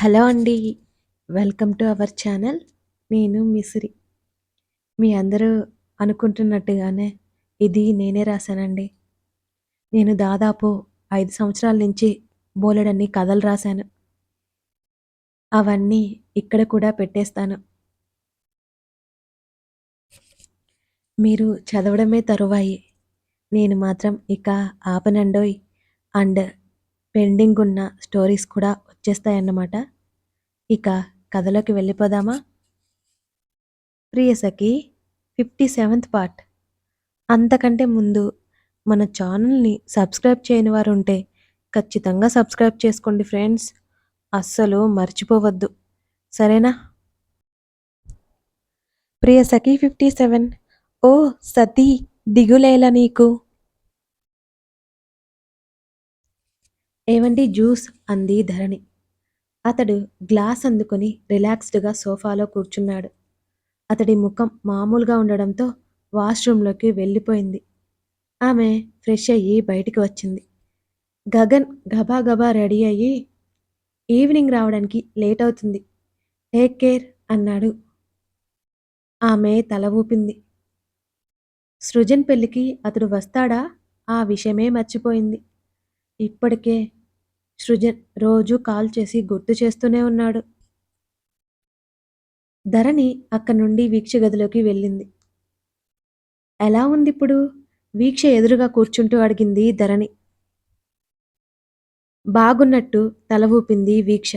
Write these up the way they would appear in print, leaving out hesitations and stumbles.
Hello అండి. Welcome to our channel. నేను మిసిరి. మీ అందరూ అనుకుంటున్నట్టుగానే ఇది నేనే రాశానండి. నేను దాదాపు 5 సంవత్సరాల నుంచి బోలెడన్ని కథలు రాశాను. అవన్నీ ఇక్కడ కూడా పెట్టేస్తాను. మీరు చదవడమే తరువాయి. నేను మాత్రం ఇక ఆపనండోయ్! అండ్ పెండింగ్ ఉన్న స్టోరీస్ కూడా వచ్చేస్తాయన్నమాట. ఇక కథలోకి వెళ్ళిపోదామా? Priyasakhi 57th part. అంతకంటే ముందు మన ఛానల్‌ని సబ్స్క్రైబ్ చేయని వారుంటే ఖచ్చితంగా సబ్స్క్రైబ్ చేసుకోండి ఫ్రెండ్స్. అస్సలు మర్చిపోవద్దు. సరేనా? ప్రియసఖి 57. ఓ సతీ, దిగులేలా నీకు? ఏవండి జ్యూస్ అంది ధరణి. అతడు గ్లాస్ అందుకొని రిలాక్స్డ్‌గా సోఫాలో కూర్చున్నాడు. అతడి ముఖం మామూలుగా ఉండడంతో వాష్‌రూమ్‌లోకి వెళ్ళిపోయింది. ఆమె ఫ్రెష్ అయ్యి బయటికి వచ్చింది. గగన్ గబగబా రెడీ అయ్యి ఈవినింగ్ రావడానికి లేట్ అవుతుంది. టేక్ కేర్ అన్నాడు. ఆమె తల ఊపింది. సృజన్ పెళ్లికి అతడు వస్తాడా? ఆ విషయమే మర్చిపోయింది. ఇప్పటికే సృజన్ రోజూ కాల్ చేసి గుర్తు చేస్తూనే ఉన్నాడు. ధరణి అక్కడి నుండి వీక్ష గదిలోకి వెళ్ళింది. ఎలా ఉందిప్పుడు? వీక్ష ఎదురుగా కూర్చుంటూ అడిగింది ధరణి. బాగున్నట్టు తల ఊపింది వీక్ష.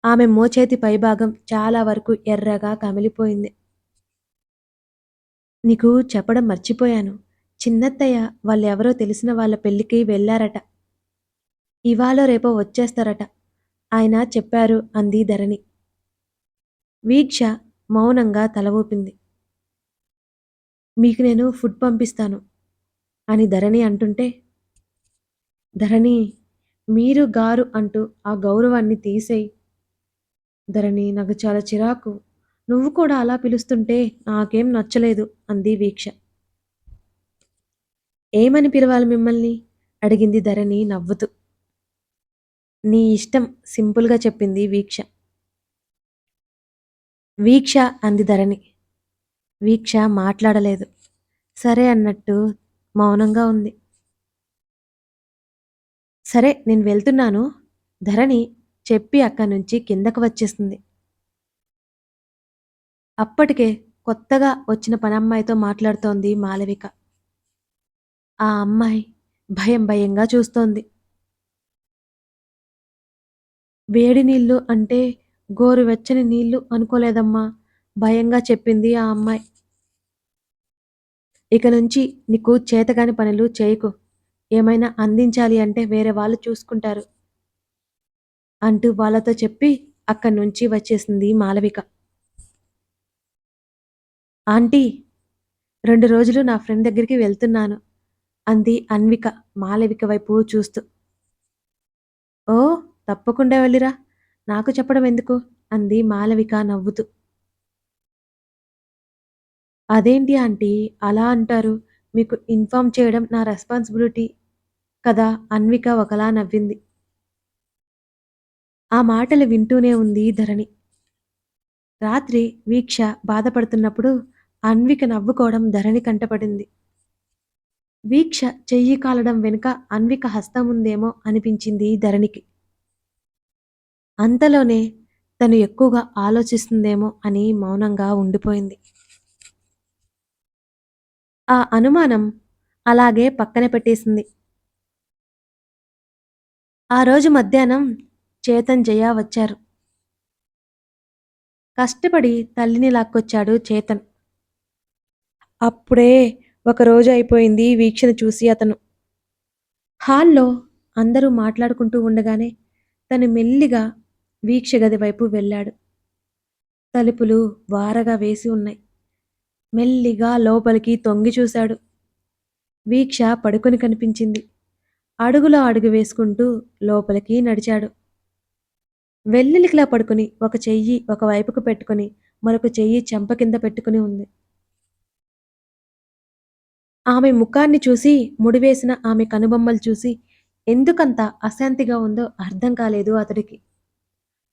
ఆమె మోచేతి పైభాగం చాలా వరకు ఎర్రగా కమిలిపోయింది. నీకు చెప్పడం మర్చిపోయాను. చిన్నత్తయ్య వాళ్ళెవరో తెలిసిన వాళ్ళ పెళ్ళికి వెళ్ళారట. ఇవాళో రేపో వచ్చేస్తారట. ఆయన చెప్పారు అంది ధరణి. వీక్ష మౌనంగా తల ఊపింది. మీకు నేను ఫుడ్ పంపిస్తాను అని ధరణి అంటుంటే, ధరణి, మీరు గారు అంటూ ఆ గౌరవాన్ని తీసేయ్. ధరణి, నాకు చాలా చిరాకు. నువ్వు కూడా అలా పిలుస్తుంటే నాకేం నచ్చలేదు అంది వీక్ష. ఏమని పిలవాలి మిమ్మల్ని? అడిగింది ధరణి నవ్వుతూ. నీ ఇష్టం సింపుల్గా చెప్పింది వీక్ష. వీక్ష అంది ధరణి. వీక్ష మాట్లాడలేదు. సరే అన్నట్టు మౌనంగా ఉంది. సరే నేను వెళ్తున్నాను. ధరణి చెప్పి అక్కడి నుంచి కిందకు వచ్చేసింది. అప్పటికే కొత్తగా వచ్చిన పనమ్మాయితో మాట్లాడుతోంది మాలవిక. ఆ అమ్మాయి భయం భయంగా చూస్తోంది. వేడి నీళ్ళు అంటే గోరువెచ్చని నీళ్ళు అనుకోలేదమ్మా, భయంగా చెప్పింది ఆ అమ్మాయి. ఇక నుంచి నీకు చేతగాని పనులు చేయకు. ఏమైనా అందించాలి అంటే వేరే వాళ్ళు చూసుకుంటారు అంటూ వాళ్ళతో చెప్పి అక్కడి నుంచి వచ్చేసింది మాలవిక. ఆంటీ, 2 రోజులు నా ఫ్రెండ్ దగ్గరికి వెళ్తున్నాను అంది అన్విక మాలవిక వైపు చూస్తూ. ఓ, తప్పకుండా వెళ్ళిరా. నాకు చెప్పడం ఎందుకు అంది మాలవిక నవ్వుతూ. అదేంటి ఆంటీ అలా అంటారు? మీకు ఇన్ఫార్మ్ చేయడం నా రెస్పాన్సిబిలిటీ కదా. అన్విక ఒకలా నవ్వింది. ఆ మాటలు వింటూనే ఉంది ధరణి. రాత్రి వీక్ష బాధపడుతున్నప్పుడు అన్విక నవ్వుకోవడం ధరణి కంటపడింది. వీక్ష చెయ్యి కాలడం వెనుక అన్విక హస్తం ఉందేమో అనిపించింది ధరణికి. అంతలోనే తను ఎక్కువగా ఆలోచిస్తుందేమో అని మౌనంగా ఉండిపోయింది. ఆ అనుమానం అలాగే పక్కన పెట్టేసింది. ఆ రోజు మధ్యాహ్నం చేతన్, జయ వచ్చారు. కష్టపడి తల్లిని లాక్కొచ్చాడు చేతన్. అప్పుడే ఒక రోజు అయిపోయింది వీక్షను చూసి అతను. హాల్లో అందరూ మాట్లాడుకుంటూ ఉండగానే తను మెల్లిగా వీక్ష గది వైపు వెళ్ళాడు. తలుపులు వారగా వేసి ఉన్నాయి. మెల్లిగా లోపలికి తొంగి చూశాడు. వీక్ష పడుకొని కనిపించింది. అడుగులో అడుగు వేసుకుంటూ లోపలికి నడిచాడు. వెల్లెలికిలా పడుకుని ఒక చెయ్యి ఒకవైపుకు పెట్టుకుని మరొక చెయ్యి చెంప కింద పెట్టుకుని ఉంది. ఆమె ముఖాన్ని చూసి, ముడివేసిన ఆమె కనుబొమ్మలు చూసి ఎందుకంత అశాంతిగా ఉందో అర్థం కాలేదు అతడికి.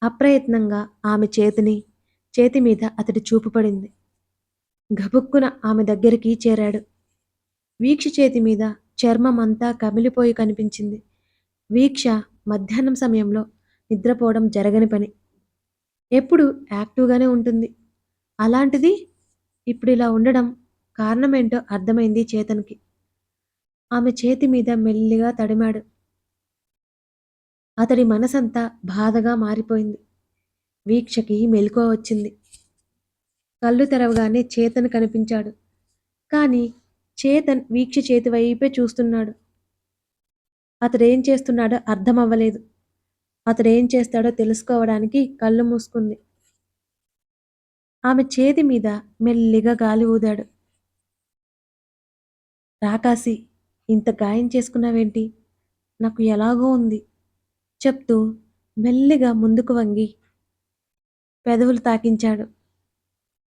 అప్రయత్నంగా ఆమె చేతి మీద అతడి చూపు పడింది. గబుక్కున ఆమె దగ్గరికి చేరాడు. వీక్ష చేతి మీద చర్మమంతా కమిలిపోయి కనిపించింది. వీక్ష మధ్యాహ్నం సమయంలో నిద్రపోవడం జరగని పని. ఎప్పుడూ యాక్టివ్‌గానే ఉంటుంది. అలాంటిది ఇప్పుడిలా ఉండడం కారణమేంటో అర్థమైంది చేతన్‌కి. ఆమె చేతి మీద మెల్లిగా తడిమాడు. అతడి మనసంతా బాధగా మారిపోయింది. వీక్షకి మెలకువ వచ్చింది. కళ్ళు తెరవగానే చేతన్ కనిపించాడు. కానీ చేతన్ వీక్ష చేతి వైపే చూస్తున్నాడు. అతడేం చేస్తున్నాడో అర్థమవ్వలేదు. అతడేం చేస్తాడో తెలుసుకోవడానికి కళ్ళు మూసుకుంది. ఆమె చేతి మీద మెల్లిగా గాలి ఊదాడు. రాకాసి, ఇంత గాయం చేసుకున్నావేంటి? నాకు ఎలాగో ఉంది చెప్తూ మెల్లిగా ముందుకు వంగి పెదవులు తాకించాడు.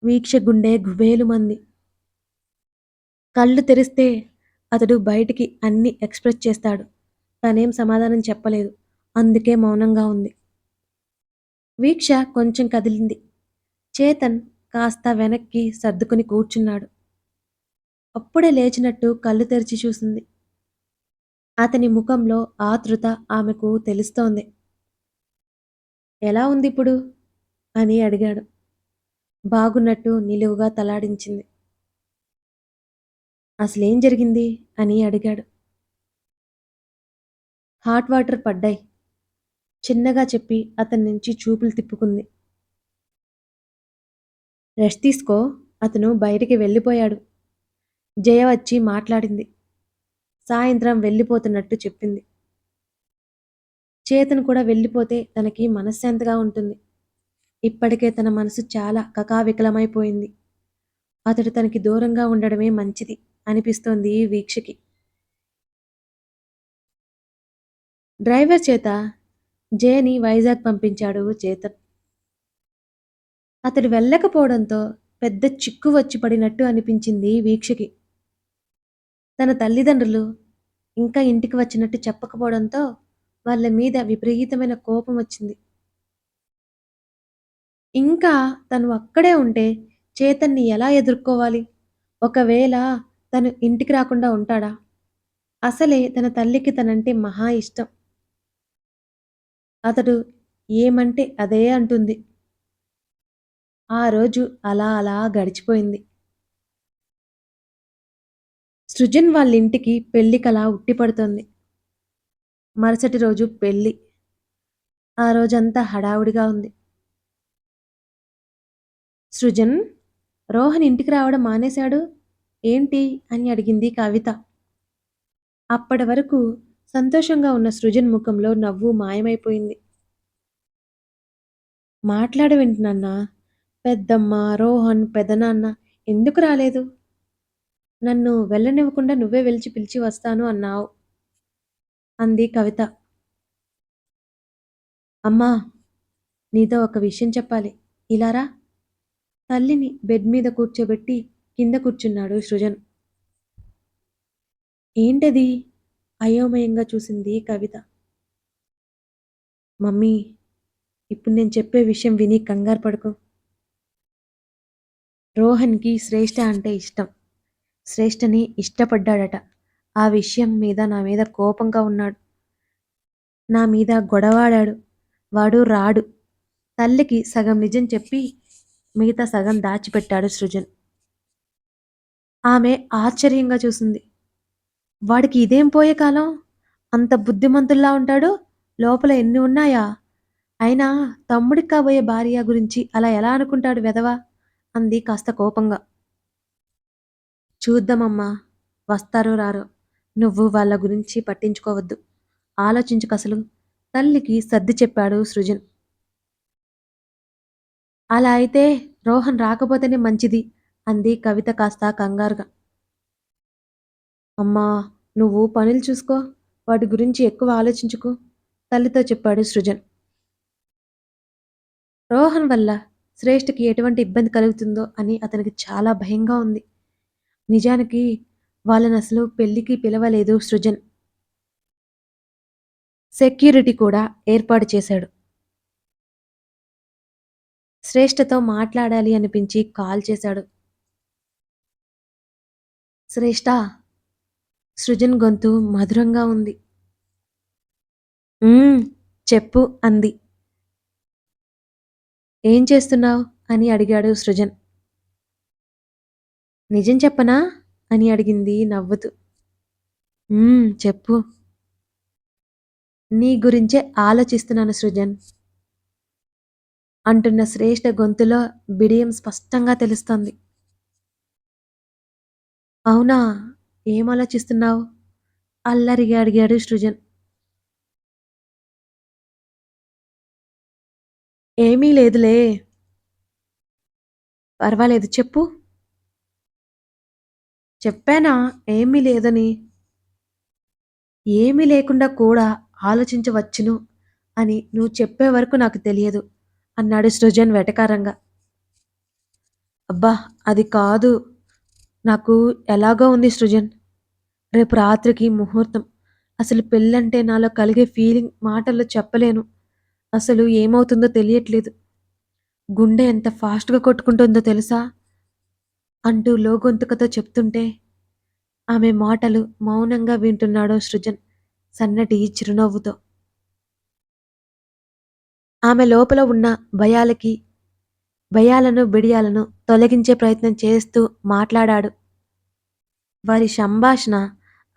వీక్ష గుండె గుబేలుమంది. కళ్ళు తెరిస్తే అతడు బయటికి అన్నీ ఎక్స్‌ప్రెస్ చేస్తాడు. తనేం సమాధానం చెప్పలేదు. అందుకే మౌనంగా ఉంది. వీక్ష కొంచెం కదిలింది. చేతన్ కాస్త వెనక్కి సర్దుకుని కూర్చున్నాడు. అప్పుడే లేచినట్టు కళ్ళు తెరిచి చూసింది. అతని ముఖంలో ఆతృత ఆమెకు తెలుస్తోంది. ఎలా ఉందిప్పుడు? అని అడిగాడు. బాగున్నట్టు నిలువుగా తలాడించింది. అసలేం జరిగింది? అని అడిగాడు. హాట్ వాటర్ పడ్డాయి. చిన్నగా చెప్పి అతని నుంచి చూపులు తిప్పుకుంది. రెస్ట్ తీసుకో. అతను బయటికి వెళ్ళిపోయాడు. జయ వచ్చి మాట్లాడింది. సాయంత్రం వెళ్ళిపోతున్నట్టు చెప్పింది. చేతన్ కూడా వెళ్ళిపోతే తనకి మనశ్శాంతిగా ఉంటుంది. ఇప్పటికే తన మనసు చాలా కకావికలమైపోయింది. అతడు తనకి దూరంగా ఉండడమే మంచిది అనిపిస్తోంది వీక్షకి. డ్రైవర్ చేత జయని వైజాగ్ పంపించాడు చేతన్. అతడు వెళ్ళకపోవడంతో పెద్ద చిక్కు వచ్చి పడినట్టు అనిపించింది వీక్షకి. తన తల్లిదండ్రులు ఇంకా ఇంటికి వచ్చినట్టు చెప్పకపోవడంతో వాళ్ళ మీద విపరీతమైన కోపం వచ్చింది. ఇంకా తను అక్కడే ఉంటే చేతన్ని ఎలా ఎదుర్కోవాలి? ఒకవేళ తను ఇంటికి రాకుండా ఉంటాడా? అసలే తన తల్లికి తనంటే మహా ఇష్టం. అతడు ఏమంటే అదే అంటుంది. ఆ రోజు అలా గడిచిపోయింది. సృజన్ వాళ్ళింటికి పెళ్లికలా ఉట్టిపడుతోంది. మరుసటి రోజు పెళ్లి. ఆ రోజంతా హడావుడిగా ఉంది. సృజన్, రోహన్ ఇంటికి రావడం మానేశాడు. ఏంటి? అని అడిగింది కవిత. అప్పటి వరకు సంతోషంగా ఉన్న సృజన్ ముఖంలో నవ్వు మాయమైపోయింది. మాట్లాడవేంటి నాన్నా? పెద్దమ్మ, రోహన్, పెదనాన్న ఎందుకు రాలేదు? నన్ను వెళ్ళనివ్వకుండా నువ్వే పిలిచి వస్తాను అన్నావు అంది కవిత. అమ్మా! నీతో ఒక విషయం చెప్పాలి. ఇలా రా. తల్లిని బెడ్ మీద కూర్చోబెట్టి కింద కూర్చున్నాడు సృజన్. ఏంటది? అయోమయంగా చూసింది కవిత. మమ్మీ! ఇప్పుడు నేను చెప్పే విషయం విని కంగారు పడకు. రోహన్‌కి శ్రేష్ఠ అంటే ఇష్టం. శ్రేష్ఠని ఇష్టపడ్డాడట. ఆ విషయం మీద నా మీద కోపంగా ఉన్నాడు. నా మీద గొడవాడాడు. వాడు రాడు. తల్లికి సగం నిజం చెప్పి మిగతా సగం దాచిపెట్టాడు సృజన్. ఆమె ఆశ్చర్యంగా చూసింది. వాడికి ఇదేం పోయే కాలం? అంత బుద్ధిమంతుల్లా ఉంటాడు. లోపల ఎన్ని ఉన్నాయా? అయినా తమ్ముడికి కాబోయే భార్య గురించి అలా ఎలా అనుకుంటాడు వెధవ? అంది కాస్త కోపంగా. చూద్దామమ్మా! వస్తారో రారో. నువ్వు వాళ్ళ గురించి పట్టించుకోవద్దు. ఆలోచించకసలు. తల్లికి సర్ది చెప్పాడు సృజన్. అలా అయితే రోహన్ రాకపోతేనే మంచిది అంది కవిత కాస్త కంగారుగా. అమ్మా! నువ్వు పనులు చూసుకో. వాటి గురించి ఎక్కువ ఆలోచించకు తల్లితో చెప్పాడు సృజన్. రోహన్ వల్ల శ్రేష్ఠకి ఎటువంటి ఇబ్బంది కలుగుతుందో అని అతనికి చాలా భయంగా ఉంది. నిజానికి వాళ్ళనసలు పెళ్లికి పిలవలేదు సృజన్. సెక్యూరిటీ కూడా ఏర్పాటు చేశాడు. శ్రేష్ఠతో మాట్లాడాలి అనిపించి కాల్ చేశాడు. శ్రేష్ఠ, సృజన్ గొంతు మధురంగా ఉంది. "హ్మ్. చెప్పు" అంది. "ఏం చేస్తున్నావు?" అని అడిగాడు సృజన్. "నిజం చెప్పనా?" అని అడిగింది నవ్వుతూ. చెప్పు." "నీ గురించే ఆలోచిస్తున్నాను సృజన్" అంటున్న శ్రేష్ఠ గొంతులో బిడియం స్పష్టంగా తెలుస్తోంది. "అవునా? ఏం ఆలోచిస్తున్నావు?" అల్లరిగా అడిగాడు సృజన్. "ఏమీ లేదులే." "పర్వాలేదు చెప్పు." "చెప్పానా ఏమీ లేదని?" "ఏమీ లేకుండా కూడా ఆలోచించవచ్చును అని నువ్వు చెప్పే వరకు నాకు తెలియదు" అన్నాడు సృజన్ వెటకారంగా. "అబ్బా! అది కాదు. నాకు ఎలాగో ఉంది సృజన్. రేపు రాత్రికి ముహూర్తం. అసలు పెళ్ళంటే నాలో కలిగే ఫీలింగ్ మాటల్లో చెప్పలేను. అసలు ఏమవుతుందో తెలియట్లేదు. గుండె ఎంత ఫాస్ట్‌గా కొట్టుకుంటుందో తెలుసా?" అంటూ లోగొంతుకతో చెప్తుంటే ఆమె మాటలు మౌనంగా వింటున్నాడు సృజన్ సన్నటి చిరునవ్వుతో. ఆమె లోపల ఉన్న భయాలకి భయాలను, బిడియాలను తొలగించే ప్రయత్నం చేస్తూ మాట్లాడాడు. వారి సంభాషణ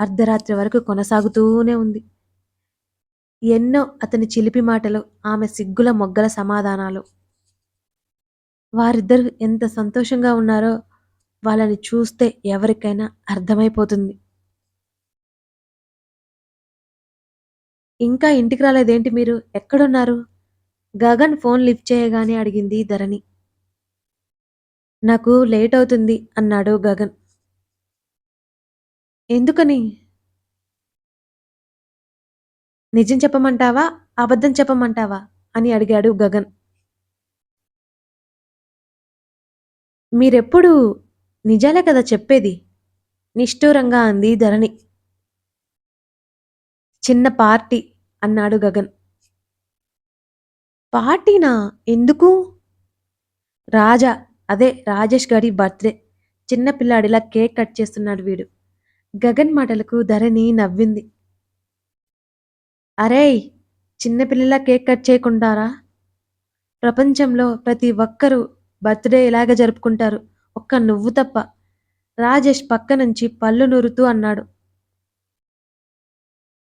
అర్ధరాత్రి వరకు కొనసాగుతూనే ఉంది. ఎన్నో అతని చిలిపి మాటలు, ఆమె సిగ్గుల మొగ్గల సమాధానాలు. వారిద్దరూ ఎంత సంతోషంగా ఉన్నారో వాళ్ళని చూస్తే ఎవరికైనా అర్థమైపోతుంది. "ఇంకా ఇంటికి రాలేదేంటి మీరు? ఎక్కడున్నారు?" గగన్ ఫోన్ లిఫ్ట్ చేయగానే అడిగింది ధరణి. "నాకు లేట్ అవుతుంది" అన్నాడు గగన్. "ఎందుకని? నిజం చెప్పమంటావా? అబద్ధం చెప్పమంటావా?" అని అడిగాడు గగన్. "మీరెప్పుడూ నిజాలే కదా చెప్పేది" నిష్ఠూరంగా అంది ధరణి. "చిన్న పార్టీ" అన్నాడు గగన్. "పార్టీనా? ఎందుకు?" "రాజా, అదే రాజేష్ గాడి బర్త్‌డే. చిన్న పిల్లాడిలా కేక్ కట్ చేస్తున్నాడు వీడు." గగన్ మాటలకు ధరణి నవ్వింది. "అరేయ్! చిన్న పిల్లలా కేక్ కట్ చేయకుంటారా? ప్రపంచంలో ప్రతి ఒక్కరూ బర్త్‌డే ఇలాగే జరుపుకుంటారు. ఒక్క నువ్వు తప్ప." రాజేష్ పక్క నుంచి పళ్ళు నూరుతూ అన్నాడు.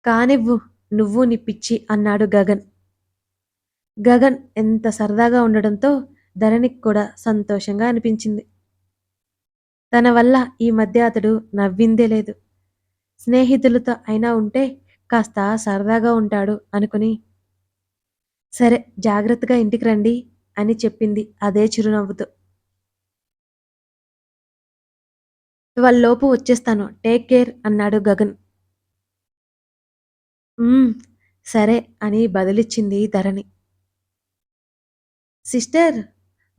"కానివ్వు, నువ్వు నీ పిచ్చి" అన్నాడు గగన్. గగన్ ఎంత సరదాగా ఉండడంతో ధరణికి కూడా సంతోషంగా అనిపించింది. తన వల్ల ఈ మధ్య అతడు నవ్విందే లేదు. స్నేహితులతో అయినా ఉంటే కాస్త సరదాగా ఉంటాడు అనుకుని, "సరే, జాగ్రత్తగా ఇంటికి రండి" అని చెప్పింది అదే చిరునవ్వుతో. "ఇవాల్లోపు వచ్చేస్తాను. టేక్ కేర్" అన్నాడు గగన్. "హ్మ్. సరే" అని బదులిచ్చింది ధరణి. "సిస్టర్,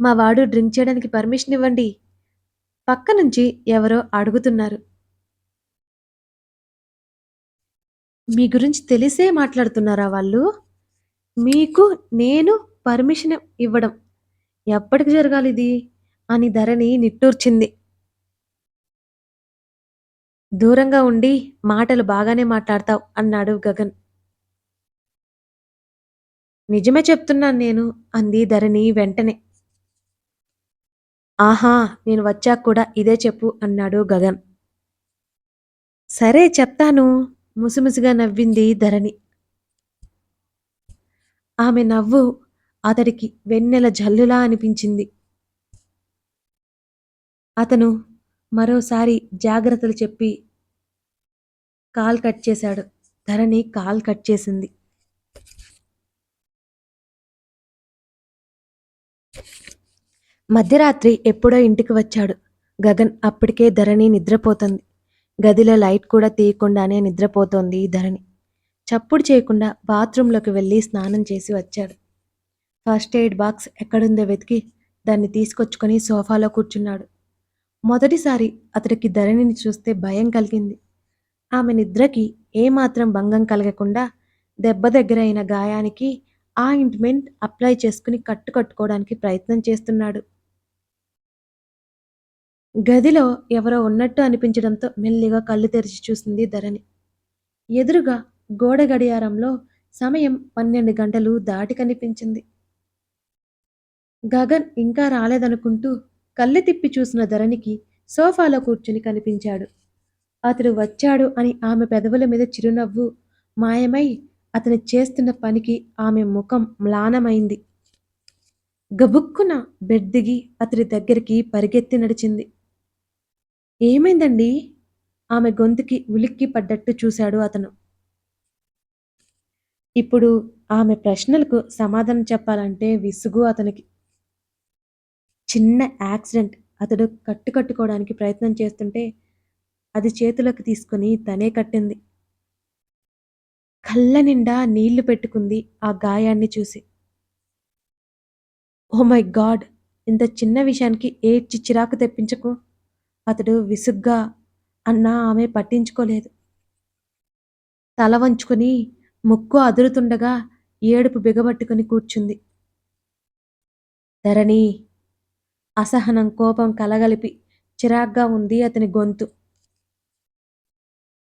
మా వాడు డ్రింక్ చేయడానికి పర్మిషన్ ఇవ్వండి" పక్క నుంచి ఎవరో అడుగుతున్నారు. "మీ గురించి తెలిసే మాట్లాడుతున్నారా వాళ్ళు? మీకు నేను పర్మిషన్ ఇవ్వడం ఎప్పటికి జరగాలిది?" అని ధరణి నిట్టూర్చింది. "దూరంగా ఉండి మాటలు బాగానే మాట్లాడతావ్" అన్నాడు గగన్. "నిజమే చెప్తున్నాను నేను" అంది ధరణి వెంటనే. "ఆహా! నేను వచ్చాక కూడా ఇదే చెప్పు" అన్నాడు గగన్. "సరే చెప్తాను" ముసిముసిగా నవ్వింది ధరణి. ఆమె నవ్వు అతడికి వెన్నెల జల్లులా అనిపించింది. అతను మరోసారి జాగ్రత్తలు చెప్పి కాల్ కట్ చేశాడు. ధరణి కాల్ కట్ చేసింది. మధ్యరాత్రి ఎప్పుడో ఇంటికి వచ్చాడు గగన్. అప్పటికే ధరణి నిద్రపోతోంది. గదిలో లైట్ కూడా తీయకుండానే నిద్రపోతోంది ధరణి. చప్పుడు చేయకుండా బాత్రూంలోకి వెళ్ళి స్నానం చేసి వచ్చాడు. ఫస్ట్ ఎయిడ్ బాక్స్ ఎక్కడుందో వెతికి దాన్ని తీసుకొచ్చుకొని సోఫాలో కూర్చున్నాడు. మొదటిసారి అతడికి ధరణిని చూస్తే భయం కలిగింది. ఆమె నిద్రకి ఏమాత్రం భంగం కలగకుండా దెబ్బ దగ్గరైన గాయానికి ఆయింట్‌మెంట్ అప్లై చేసుకుని కట్టుకోవడానికి ప్రయత్నం చేస్తున్నాడు. గదిలో ఎవరో ఉన్నట్టు అనిపించడంతో మెల్లిగా కళ్ళు తెరిచి చూసింది ధరణి. ఎదురుగా గోడ గడియారంలో సమయం 12 గంటలు దాటి కనిపించింది. గగన్ ఇంకా రాలేదనుకుంటూ కళ్ళు తిప్పి చూసిన ధరణికి సోఫాలో కూర్చుని కనిపించాడు. అతడు వచ్చాడు అని ఆమె పెదవుల మీద చిరునవ్వు మాయమై అతను చేస్తున్న పనికి ఆమె ముఖం మ్లానమైంది. గబుక్కున బెడ్ దిగి అతడి దగ్గరికి పరిగెత్తి నడిచింది. ఏమైందండి? ఆమె గొంతుకి ఉలిక్కి పడ్డట్టు చూశాడు అతను. ఇప్పుడు ఆమె ప్రశ్నలకు సమాధానం చెప్పాలంటే విసుగు అతనికి. చిన్న యాక్సిడెంట్. అతడు కట్టుకోవడానికి ప్రయత్నం చేస్తుంటే అది చేతులోకి తీసుకుని తనే కట్టింది. కళ్ళ నిండా నీళ్లు పెట్టుకుంది ఆ గాయాన్ని చూసి. Oh my God! ఇంత చిన్న విషయానికి ఏడ్చి చిరాకు తెప్పించకు. అతడు విసుగ్గా అన్నా ఆమె పట్టించుకోలేదు. తల వంచుకుని ముక్కు అదురుతుండగా ఏడుపు బిగబట్టుకుని కూర్చుంది. ధరణి! అసహనం, కోపం కలగలిపి చిరాగ్గా ఉంది అతని గొంతు.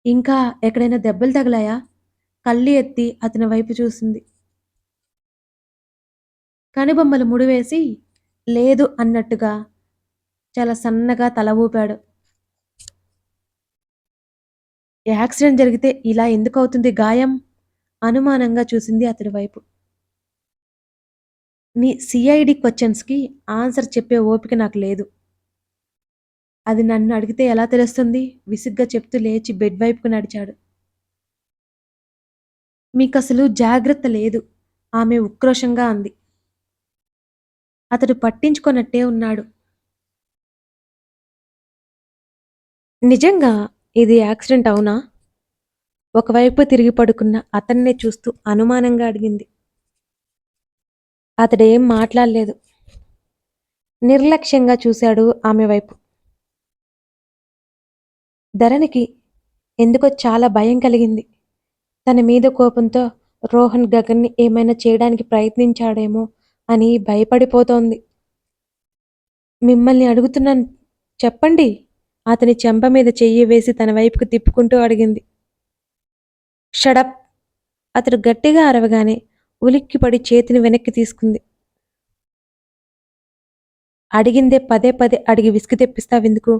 ఇంకా ఎక్కడైనా దెబ్బలు తగిలాయా? కళ్ళు ఎత్తి అతని వైపు చూసింది. కనుబొమ్మలు ముడివేసి లేదు అన్నట్టుగా చాలా సన్నగా తల ఊపాడు. యాక్సిడెంట్ జరిగితే ఇలా ఎందుకవుతుంది గాయం? అనుమానంగా చూసింది అతడి వైపు. నీ సిఐడి క్వశ్చన్స్కి ఆన్సర్ చెప్పే ఓపిక నాకు లేదు. అది నన్ను అడిగితే ఎలా తెలుస్తుంది? విసుగ్గా చెప్తూ లేచి బెడ్ వైపుకు నడిచాడు. మీకసలు జాగ్రత్త లేదు, ఆమె ఉక్రోషంగా అంది. అతడు పట్టించుకొనట్టే ఉన్నాడు. నిజంగా ఇది యాక్సిడెంట్ అవునా? ఒకవైపు తిరిగి పడుకున్న అతన్నే చూస్తూ అనుమానంగా అడిగింది. అతడేం మాట్లాడలేదు. నిర్లక్ష్యంగా చూశాడు ఆమె వైపు. ధరణికి ఎందుకో చాలా భయం కలిగింది. తన మీద కోపంతో రోహన్ గగన్ని ఏమైనా చేయడానికి ప్రయత్నించాడేమో అని భయపడిపోతోంది. మిమ్మల్ని అడుగుతున్నాను, చెప్పండి. అతని చెంప మీద చెయ్యి వేసి తన వైపుకు తిప్పుకుంటూ అడిగింది. షడప్! అతడు గట్టిగా అరవగానే ఉలిక్కిపడి చేతిని వెనక్కి తీసుకుంది. అడిగిందే పదే పదే అడిగి విసుగు తెప్పిస్తావెందుకు?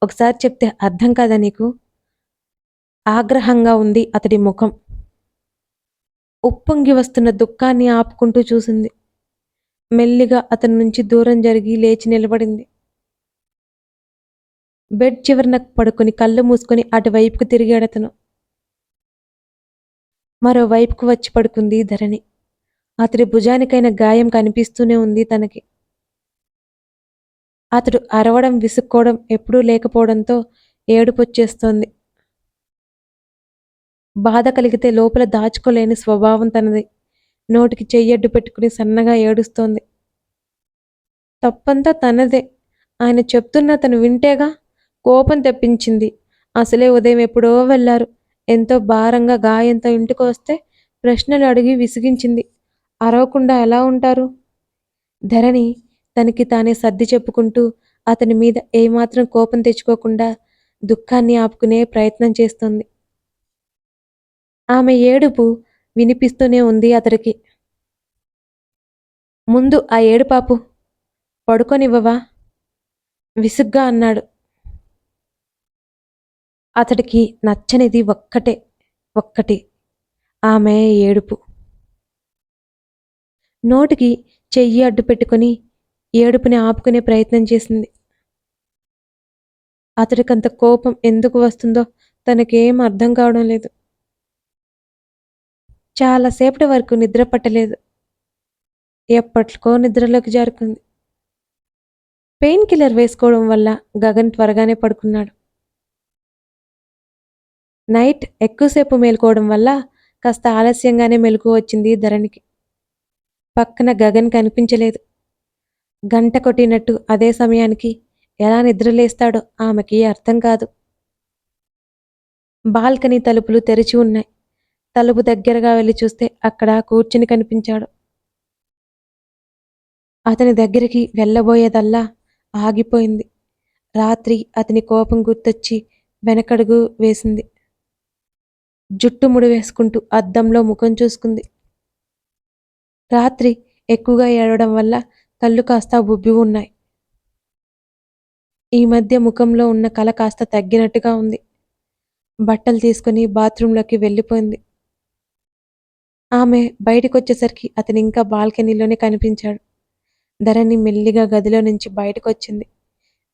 ఒకసారి చెప్తే అర్థం కాదా నీకు? ఆగ్రహంగా ఉంది అతడి ముఖం. ఉప్పొంగి వస్తున్న దుఃఖాన్ని ఆపుకుంటూ చూసింది. మెల్లిగా అతని నుంచి దూరం జరిగి లేచి నిలబడింది. బెడ్ చివరన పడుకుని కళ్ళు మూసుకొని అటువైపుకు తిరిగాడతను. మరోవైపుకు వచ్చి పడుకుంది ధరణి. అతడి భుజానికైన గాయం కనిపిస్తూనే ఉంది తనకి. అతడు అరవడం, విసుక్కోవడం ఎప్పుడూ లేకపోవడంతో ఏడుపొచ్చేస్తోంది. బాధ కలిగితే లోపల దాచుకోలేని స్వభావం తనది. నోటికి చెయ్యడ్డు పెట్టుకుని సన్నగా ఏడుస్తోంది. తప్పంతా తనదే. ఆయన చెప్తున్నా తను వింటేగా. కోపం తెప్పించింది. అసలే ఉదయం ఎప్పుడో వెళ్లారు. ఎంతో భారంగా గాయంతో ఇంటికి వస్తే ప్రశ్నలు అడిగి విసిగించింది. అరవకుండా ఎలా ఉంటారు? ధరణి తనకి తానే సర్ది చెప్పుకుంటూ అతని మీద ఏమాత్రం కోపం తెచ్చుకోకుండా దుఃఖాన్ని ఆపుకునే ప్రయత్నం చేస్తోంది. ఆమె ఏడుపు వినిపిస్తూనే ఉంది అతడికి. ముందు ఆ ఏడుపాపు, పడుకోనివ్వవా? విసుగ్గా అన్నాడు. అతడికి నచ్చనిది ఒక్కటి, ఆమె ఏడుపు. నోటికి చెయ్యి అడ్డు పెట్టుకుని ఏడుపుని ఆపుకునే ప్రయత్నం చేసింది. అతడికంత కోపం ఎందుకు వస్తుందో తనకేం అర్థం కావడం లేదు. చాలాసేపటి వరకు నిద్ర పట్టలేదు. ఎప్పటికో నిద్రలోకి జారుకుంది. పెయిన్ కిల్లర్ వేసుకోవడం వల్ల గగన్ త్వరగానే పడుకున్నాడు. నైట్ ఎక్కువసేపు మేలుకోవడం వల్ల కాస్త ఆలస్యంగానే మెలకువ వచ్చింది ధరణికి. పక్కన గగన్ కనిపించలేదు. గంట కొట్టినట్టు అదే సమయానికి ఎలా నిద్రలేస్తాడో ఆమెకి అర్థం కాదు. బాల్కనీ తలుపులు తెరిచి ఉన్నాయి. తలుపు దగ్గరగా వెళ్లి చూస్తే అక్కడ కూర్చుని కనిపించాడు. అతని దగ్గరికి వెళ్ళబోయేదల్లా ఆగిపోయింది. రాత్రి అతని కోపం గుర్తొచ్చి వెనకడుగు వేసింది. జుట్టు ముడివేసుకుంటూ అద్దంలో ముఖం చూసుకుంది. రాత్రి ఎక్కువగా ఏడవడం వల్ల కళ్ళు కాస్త ఉబ్బి ఉన్నాయి. ఈ మధ్య ముఖంలో ఉన్న కళ కాస్త తగ్గినట్టుగా ఉంది. బట్టలు తీసుకుని బాత్రూంలోకి వెళ్ళిపోయింది. ఆమె బయటికొచ్చేసరికి అతనింకా బాల్కనీలోనే కనిపించాడు. ధరణి మెల్లిగా గదిలో నుంచి బయటకొచ్చింది.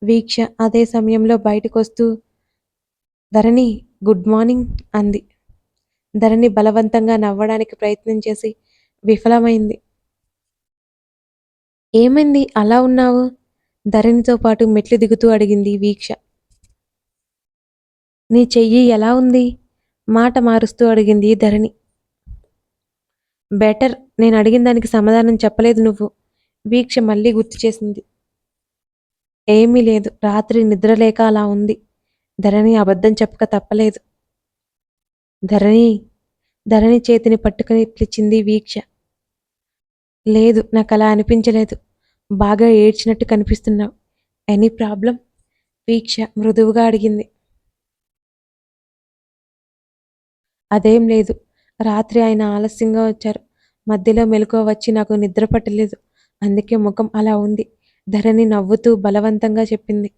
వీక్ష అదే సమయంలో బయటకొస్తూ ధరణి, గుడ్ మార్నింగ్ అంది. ధరణి బలవంతంగా నవ్వడానికి ప్రయత్నం చేసి విఫలమైంది. ఏమైంది అలా ఉన్నావు? ధరణితో పాటు మెట్లు దిగుతూ అడిగింది వీక్ష. నీ చెయ్యి ఎలా ఉంది? మాట మారుస్తూ అడిగింది ధరణి. బెటర్, నేను అడిగిన దానికి సమాధానం చెప్పలేదు నువ్వు. వీక్ష మళ్ళీ గుర్తు చేసింది. ఏమీ లేదు, రాత్రి నిద్రలేక అలా ఉంది. ధరణి అబద్ధం చెప్పక తప్పలేదు. ధరణి, ధరణి చేతిని పట్టుకుని పిలిచింది వీక్ష. లేదు, నాకు అలా అనిపించలేదు. బాగా ఏడ్చినట్టు కనిపిస్తున్నావు. Any problem? వీక్ష మృదువుగా అడిగింది. అదేం లేదు. రాత్రి ఆయన ఆలస్యంగా వచ్చారు. మధ్యలో మెలకువ వచ్చి నాకు నిద్ర పట్టలేదు. అందుకే ముఖం అలా ఉంది. ధరణి నవ్వుతూ బలవంతంగా చెప్పింది.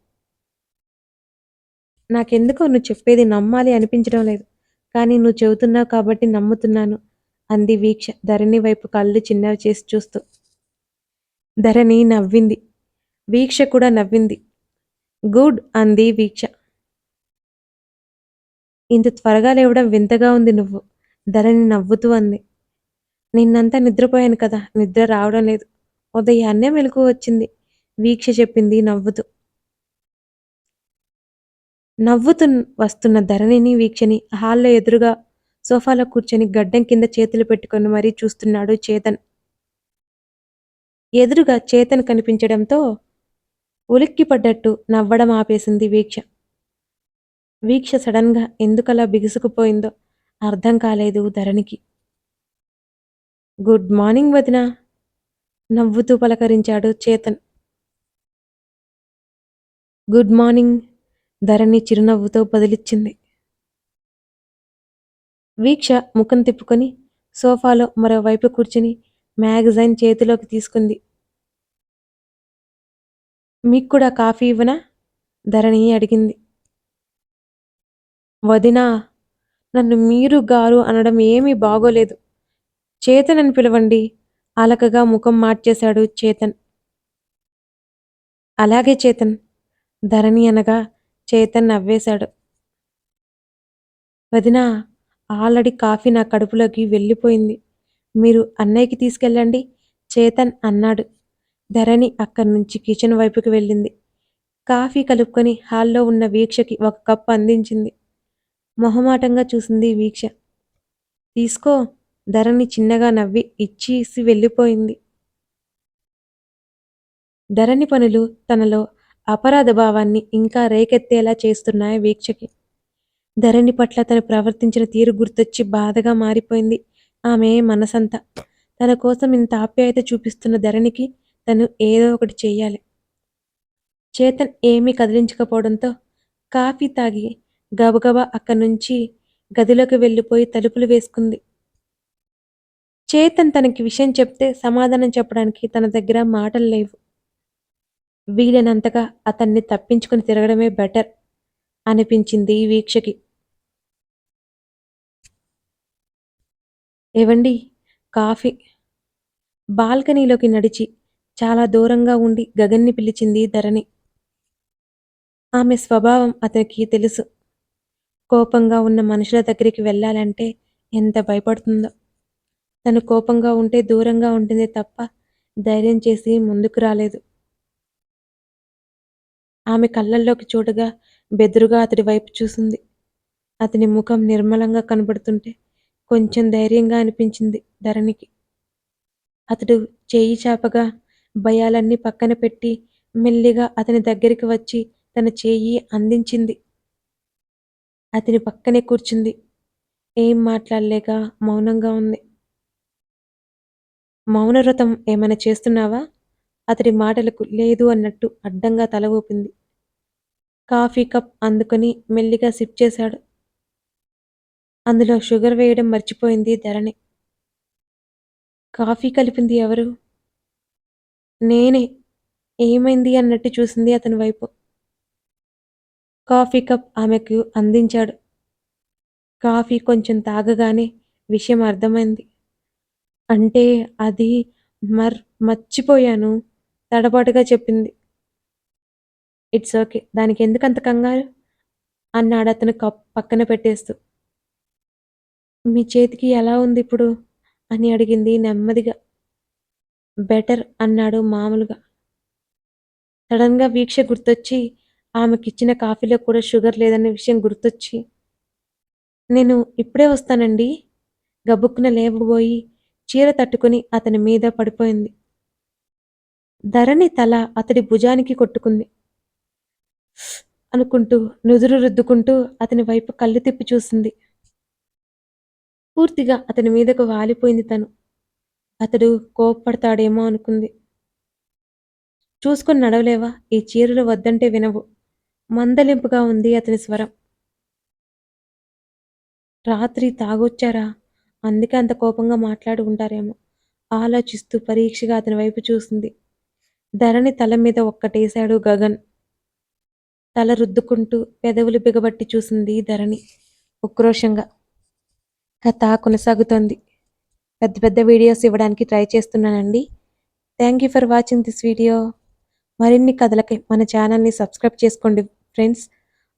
నాకెందుకో నువ్వు చెప్పేది నమ్మాలి అనిపించడం లేదు. కానీ నువ్వు చెబుతున్నావు కాబట్టి నమ్ముతున్నాను అంది వీక్ష ధరణి వైపు కళ్ళు చిన్నవి చేసి చూస్తూ. ధరణి నవ్వింది. వీక్ష కూడా నవ్వింది. గుడ్ అంది వీక్ష. ఇంత త్వరగా లేవడం వింతగా ఉంది నువ్వు, ధరణి నవ్వుతూ అంది. నిన్నంతా నిద్రపోయాను కదా, నిద్ర రావడం లేదు. ఉదయాన్నే మెలకువ వచ్చింది, వీక్ష చెప్పింది నవ్వుతూ. నవ్వుతూ వస్తున్న ధరణిని వీక్షని హాల్లో ఎదురుగా సోఫాలో కూర్చొని గడ్డం కింద చేతులు పెట్టుకొని మరీ చూస్తున్నాడు చేతన్. ఎదురుగా చేతన్ కనిపించడంతో ఉలిక్కిపడ్డట్టు నవ్వడం ఆపేసింది వీక్ష. వీక్ష సడన్గా ఎందుకలా బిగుసుకుపోయిందో అర్థం కాలేదు ధరణికి. గుడ్ మార్నింగ్ వదినా, నవ్వుతూ పలకరించాడు చేతన్. గుడ్ మార్నింగ్, ధరణి చిరునవ్వుతో బదిలిచ్చింది. వీక్ష ముఖం తిప్పుకొని సోఫాలో మరోవైపు కూర్చుని మ్యాగజైన్ చేతిలోకి తీసుకుంది. మీకు కూడా కాఫీ ఇవ్వనా? ధరణి అడిగింది. వదినా, నన్ను మీరు గారు అనడం ఏమీ బాగోలేదు. చేతన్ అని పిలవండి, అలకగా ముఖం మార్చేశాడు చేతన్. అలాగే చేతన్, ధరణి అనగా చేతన్ నవ్వేశాడు. వదినా, ఆల్రెడీ కాఫీ నా కడుపులోకి వెళ్ళిపోయింది. మీరు అన్నయ్యకి తీసుకెళ్ళండి, చేతన్ అన్నాడు. ధరణి అక్కడి నుంచి కిచెన్ వైపుకి వెళ్ళింది. కాఫీ కలుపుకొని హాల్లో ఉన్న వీక్షకి ఒక కప్పు అందించింది. మొహమాటంగా చూసింది వీక్ష. తీసుకో, ధరణి చిన్నగా నవ్వి ఇచ్చేసి వెళ్ళిపోయింది. ధరణి పనులు తనలో అపరాధ భావాన్ని ఇంకా రేకెత్తేలా చేస్తున్నాయి వీక్షకి. ధరణి పట్ల తను ప్రవర్తించిన తీరు గుర్తొచ్చి బాధగా మారిపోయింది ఆమె మనసంతా. తన కోసం ఇంత ఆప్యాయత చూపిస్తున్న ధరణికి తను ఏదో ఒకటి చెయ్యాలి. చేతన్ ఏమీ కదిలించకపోవడంతో కాఫీ తాగి గబగబా అక్కడి నుంచి గదిలోకి వెళ్ళిపోయి తలుపులు వేసుకుంది. చేతన్ తనకి విషయం చెప్తే సమాధానం చెప్పడానికి తన దగ్గర మాటలు లేవు. వీలైనంతగా అతన్ని తప్పించుకుని తిరగడమే బెటర్ అనిపించింది వీక్షకి. ఏవండి, కాఫీ. బాల్కనీలోకి నడిచి చాలా దూరంగా ఉండి గగన్ని పిలిచింది ధరణి. ఆమె స్వభావం అతనికి తెలుసు. కోపంగా ఉన్న మనుషుల దగ్గరికి వెళ్ళాలంటే ఎంత భయపడుతుందో. తను కోపంగా ఉంటే దూరంగా ఉంటుంది తప్ప ధైర్యం చేసి ముందుకు రాలేదు. ఆమె కళ్ళల్లోకి చూడగా బెదురుగా అతడి వైపు చూసింది. అతని ముఖం నిర్మలంగా కనబడుతుంటే కొంచెం ధైర్యంగా అనిపించింది ధరణికి. అతడు చేయి చాపగా భయాలన్నీ పక్కన పెట్టి మెల్లిగా అతని దగ్గరికి వచ్చి తన చేయి అందించింది. అతని పక్కనే కూర్చుంది. ఏం మాట్లాడలేక మౌనంగా ఉంది. మౌనవ్రతం ఏమైనా చేస్తున్నావా? అతడి మాటలకు లేదు అన్నట్టు అడ్డంగా తల ఊపింది. కాఫీ కప్ అందుకొని మెల్లిగా సిప్ చేశాడు. అందులో షుగర్ వేయడం మర్చిపోయింది ధరణి. కాఫీ కలిపింది ఎవరు? నేనే. ఏమైంది అన్నట్టు చూసింది అతని వైపు. కాఫీ కప్ ఆమెకు అందించాడు. కాఫీ కొంచెం తాగగానే విషయం అర్థమైంది. అంటే అది మర్ మర్చిపోయాను తడబాటుగా చెప్పింది. It's okay. దానికెందుకంత కంగారు? అన్నాడతను కప్ పక్కన పెట్టేస్తూ. మీ చేతికి ఎలా ఉందిప్పుడు? అని అడిగింది నెమ్మదిగా. బెటర్ అన్నాడు మామూలుగా. సడన్‌గా వీక్ష గుర్తొచ్చి, ఆమెకిచ్చిన కాఫీలో కూడా షుగర్ లేదన్న విషయం గుర్తొచ్చి, నేను ఇప్పుడే వస్తానండి. గబుక్కున లేవబోయి చీర తట్టుకుని అతని మీద పడిపోయింది. ధరణి తల అతడి భుజానికి కొట్టుకుంది. అనుకుంటూ నుదురు రుద్దుకుంటూ అతని వైపు కళ్ళు తిప్పి చూసింది. పూర్తిగా అతని మీదకు వాలిపోయింది తను. అతడు కోప్పడతాడేమో అనుకుంది. చూసుకొని నడవలేవా? ఈ చీరలు వద్దంటే వినవు. మందలింపుగా ఉంది అతని స్వరం. రాత్రి తాగొచ్చారా? అందుకే అంత కోపంగా మాట్లాడి ఉంటారేమో ఆలోచిస్తూ పరీక్షగా అతని వైపు చూసింది. ధరణి తల మీద ఒక్కటేశాడు గగన్. తల రుద్దుకుంటూ పెదవులు బిగబట్టి చూసింది ధరణి ఉక్రోషంగా. కథ కొనసాగుతోంది. పెద్ద పెద్ద వీడియోస్ ఇవ్వడానికి ట్రై చేస్తున్నానండి. Thank you for watching this video. మరిన్ని కథలకై మన ఛానల్ని సబ్స్క్రైబ్ చేసుకోండి ఫ్రెండ్స్.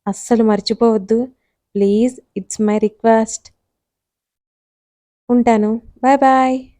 అస్సలు మర్చిపోవద్దు. Please it's my request. ఉంటాను. Bye bye.